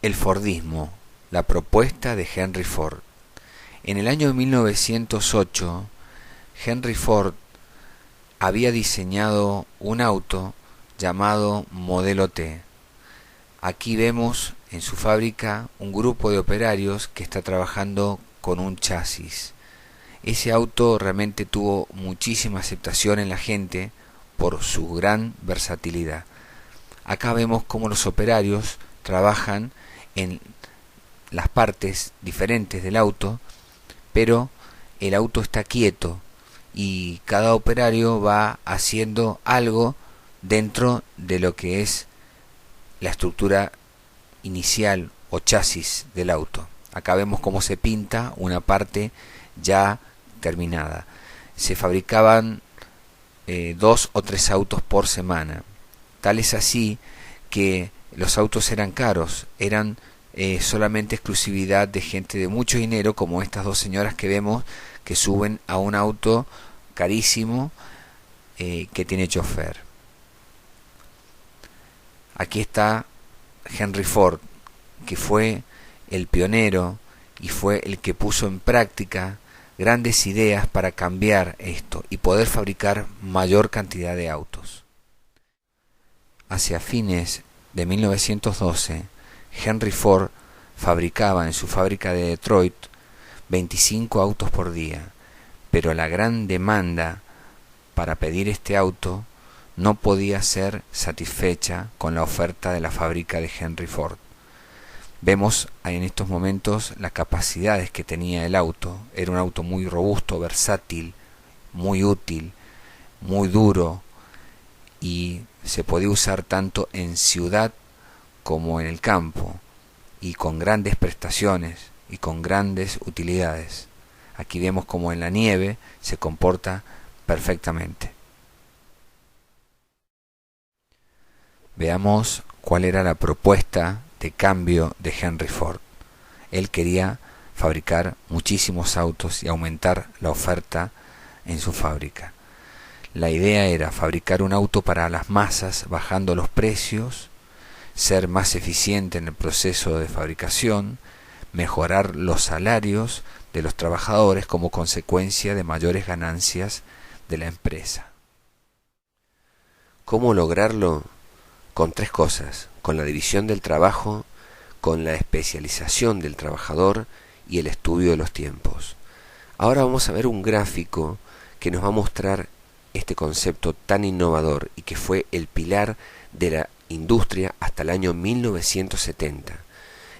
El Fordismo, la propuesta de Henry Ford. En el año 1908, Henry Ford había diseñado un auto llamado Modelo T. Aquí vemos en su fábrica un grupo de operarios que está trabajando con un chasis. Ese auto realmente tuvo muchísima aceptación en la gente por su gran versatilidad. Acá vemos cómo los operarios trabajan en las partes diferentes del auto, pero el auto está quieto y cada operario va haciendo algo dentro de lo que es la estructura inicial o chasis del auto. Acá vemos cómo se pinta una parte ya terminada. Se fabricaban 2 o 3 autos por semana. Tal es así que los autos eran caros, eran solamente exclusividad de gente de mucho dinero, como estas dos señoras que vemos que suben a un auto carísimo que tiene chofer. Aquí está Henry Ford, que fue el pionero y fue el que puso en práctica grandes ideas para cambiar esto y poder fabricar mayor cantidad de autos. Hacia fines de 1912, Henry Ford fabricaba en su fábrica de Detroit 25 autos por día, pero la gran demanda para pedir este auto no podía ser satisfecha con la oferta de la fábrica de Henry Ford. Vemos en estos momentos las capacidades que tenía el auto. Era un auto muy robusto, versátil, muy útil, muy duro, y se podía usar tanto en ciudad como en el campo, y con grandes prestaciones y con grandes utilidades. Aquí vemos como en la nieve se comporta perfectamente. Veamos cuál era la propuesta de cambio de Henry Ford. Él quería fabricar muchísimos autos y aumentar la oferta en su fábrica. La idea era fabricar un auto para las masas, bajando los precios, ser más eficiente en el proceso de fabricación, mejorar los salarios de los trabajadores como consecuencia de mayores ganancias de la empresa. ¿Cómo lograrlo? Con 3 cosas: con la división del trabajo, con la especialización del trabajador y el estudio de los tiempos. Ahora vamos a ver un gráfico que nos va a mostrar este concepto tan innovador y que fue el pilar de la industria hasta el año 1970.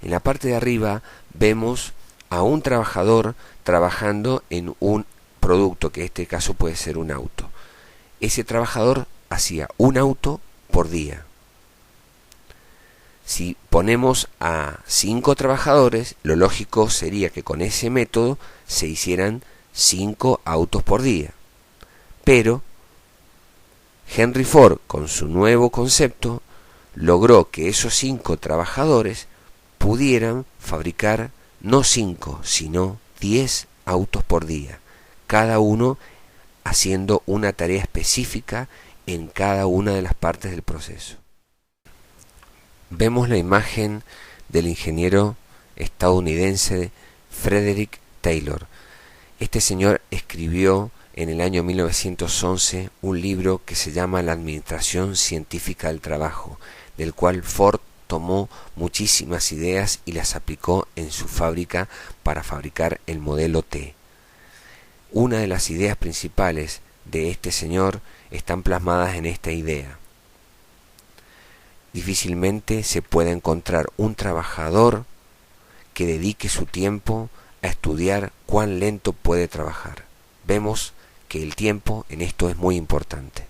En la parte de arriba vemos a un trabajador trabajando en un producto, que en este caso puede ser un auto. Ese trabajador hacía un auto por día. Si ponemos a 5 trabajadores, lo lógico sería que con ese método se hicieran 5 autos por día. Pero Henry Ford, con su nuevo concepto, logró que esos 5 trabajadores pudieran fabricar no 5, sino 10 autos por día, cada uno haciendo una tarea específica en cada una de las partes del proceso. Vemos la imagen del ingeniero estadounidense Frederick Taylor. Este señor escribió en el año 1911 un libro que se llama La Administración Científica del Trabajo, del cual Ford tomó muchísimas ideas y las aplicó en su fábrica para fabricar el modelo T. Una de las ideas principales de este señor están plasmadas en esta idea. Difícilmente se puede encontrar un trabajador que dedique su tiempo a estudiar cuán lento puede trabajar. Vemos que el tiempo en esto es muy importante.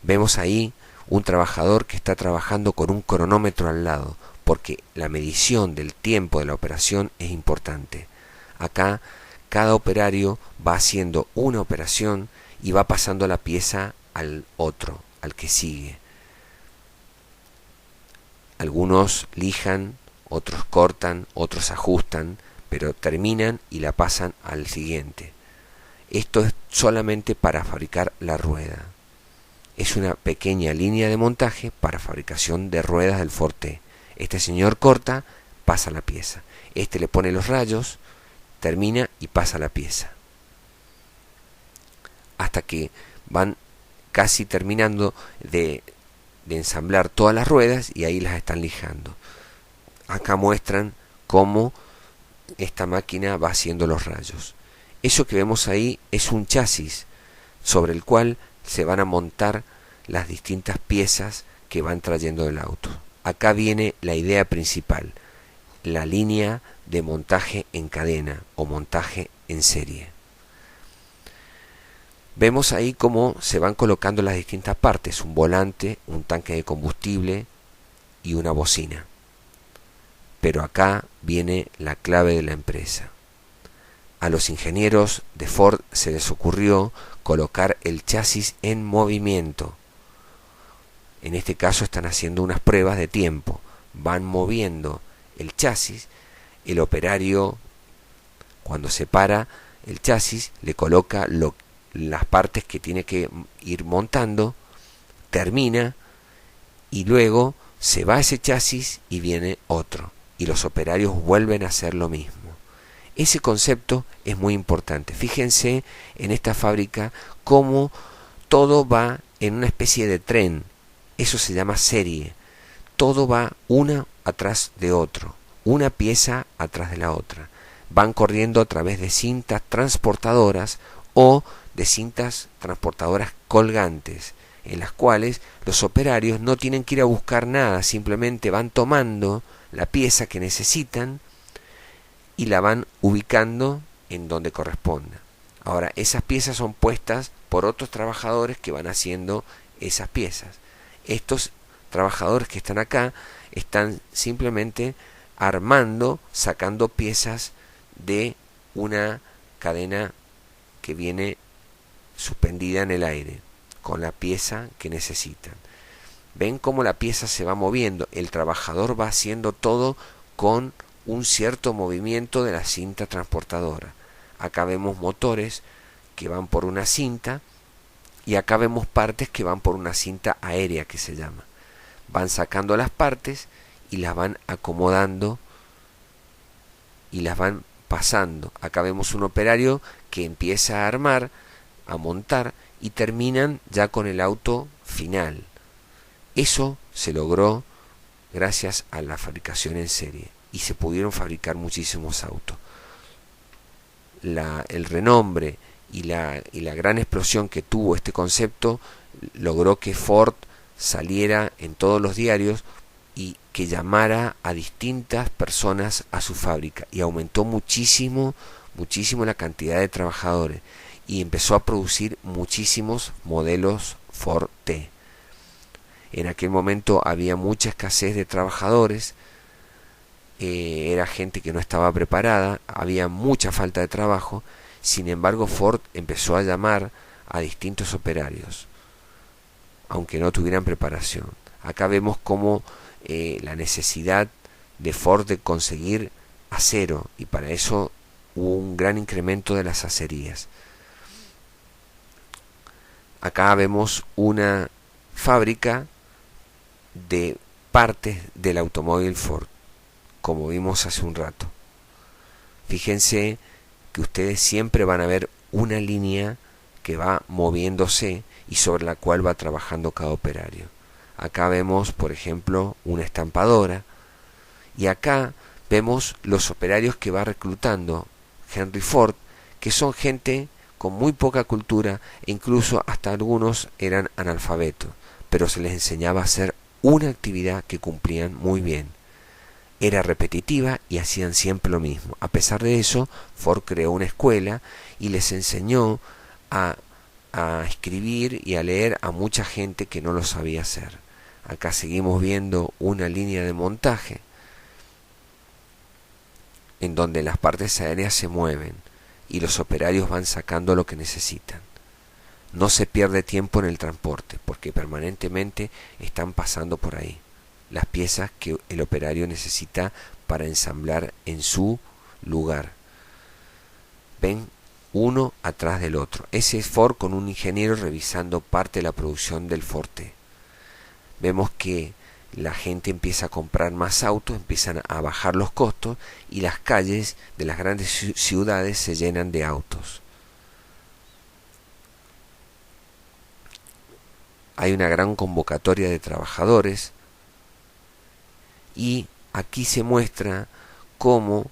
Vemos ahí un trabajador que está trabajando con un cronómetro al lado, porque la medición del tiempo de la operación es importante. Acá cada operario va haciendo una operación y va pasando la pieza al otro, al que sigue. Algunos lijan, otros cortan, otros ajustan, pero terminan y la pasan al siguiente. Esto es solamente para fabricar la rueda. Es una pequeña línea de montaje para fabricación de ruedas del Ford T. Este señor corta, pasa la pieza. Este le pone los rayos, termina y pasa la pieza. Hasta que van casi terminando de ensamblar todas las ruedas y ahí las están lijando. Acá muestran cómo esta máquina va haciendo los rayos. Eso que vemos ahí es un chasis sobre el cual se van a montar las distintas piezas que van trayendo del auto. Acá viene la idea principal, la línea de montaje en cadena o montaje en serie. Vemos ahí cómo se van colocando las distintas partes, un volante, un tanque de combustible y una bocina. Pero acá viene la clave de la empresa. A los ingenieros de Ford se les ocurrió colocar el chasis en movimiento. En este caso están haciendo unas pruebas de tiempo. Van moviendo el chasis. El operario, cuando se para el chasis, le coloca las partes que tiene que ir montando, termina y luego se va ese chasis y viene otro. Y los operarios vuelven a hacer lo mismo. Ese concepto es muy importante. Fíjense en esta fábrica cómo todo va en una especie de tren. Eso se llama serie. Todo va una atrás de otro, una pieza atrás de la otra. Van corriendo a través de cintas transportadoras o de cintas transportadoras colgantes, en las cuales los operarios no tienen que ir a buscar nada, simplemente van tomando la pieza que necesitan y la van ubicando en donde corresponda. Ahora, esas piezas son puestas por otros trabajadores que van haciendo esas piezas. Estos trabajadores que están acá están simplemente armando, sacando piezas de una cadena que viene suspendida en el aire con la pieza que necesitan. Ven cómo la pieza se va moviendo. El trabajador va haciendo todo con un cierto movimiento de la cinta transportadora. Acá vemos motores que van por una cinta y acá vemos partes que van por una cinta aérea que se llama. Van sacando las partes y las van acomodando y las van pasando. Acá vemos un operario que empieza a armar, a montar y terminan ya con el auto final. Eso se logró gracias a la fabricación en serie y se pudieron fabricar muchísimos autos. El renombre y la gran explosión que tuvo este concepto logró que Ford saliera en todos los diarios y que llamara a distintas personas a su fábrica y aumentó muchísimo la cantidad de trabajadores y empezó a producir muchísimos modelos Ford T. En aquel momento había mucha escasez de trabajadores, era gente que no estaba preparada, había mucha falta de trabajo. Sin embargo, Ford empezó a llamar a distintos operarios, aunque no tuvieran preparación. Acá vemos cómo la necesidad de Ford de conseguir acero, y para eso hubo un gran incremento de las acerías. Acá vemos una fábrica de partes del automóvil Ford, como vimos hace un rato. Fíjense que ustedes siempre van a ver una línea que va moviéndose y sobre la cual va trabajando cada operario. Acá vemos, por ejemplo, una estampadora y acá vemos los operarios que va reclutando Henry Ford, que son gente con muy poca cultura e incluso hasta algunos eran analfabetos, pero se les enseñaba a hacer una actividad que cumplían muy bien. Era repetitiva y hacían siempre lo mismo. A pesar de eso, Ford creó una escuela y les enseñó a escribir y a leer a mucha gente que no lo sabía hacer. Acá seguimos viendo una línea de montaje en donde las partes aéreas se mueven y los operarios van sacando lo que necesitan. No se pierde tiempo en el transporte porque permanentemente están pasando por ahí las piezas que el operario necesita para ensamblar en su lugar. Ven uno atrás del otro. Ese es Ford con un ingeniero revisando parte de la producción del Ford T. Vemos que la gente empieza a comprar más autos, empiezan a bajar los costos y las calles de las grandes ciudades se llenan de autos. Hay una gran convocatoria de trabajadores y aquí se muestra cómo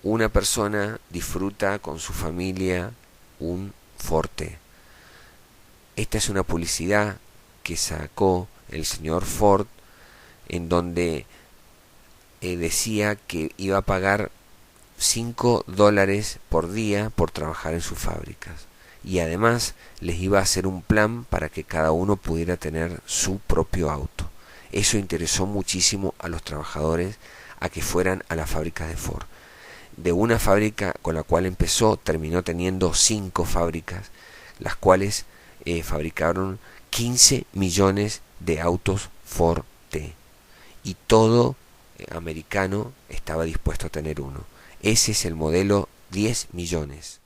una persona disfruta con su familia un Forte. Esta es una publicidad que sacó el señor Ford en donde decía que iba a pagar $5 por día por trabajar en sus fábricas y además les iba a hacer un plan para que cada uno pudiera tener su propio auto. Eso interesó muchísimo a los trabajadores a que fueran a las fábricas de Ford. De una fábrica con la cual empezó, terminó teniendo 5 fábricas, las cuales fabricaron 15 millones de autos Ford T. Y todo americano estaba dispuesto a tener uno. Ese es el modelo 10 millones.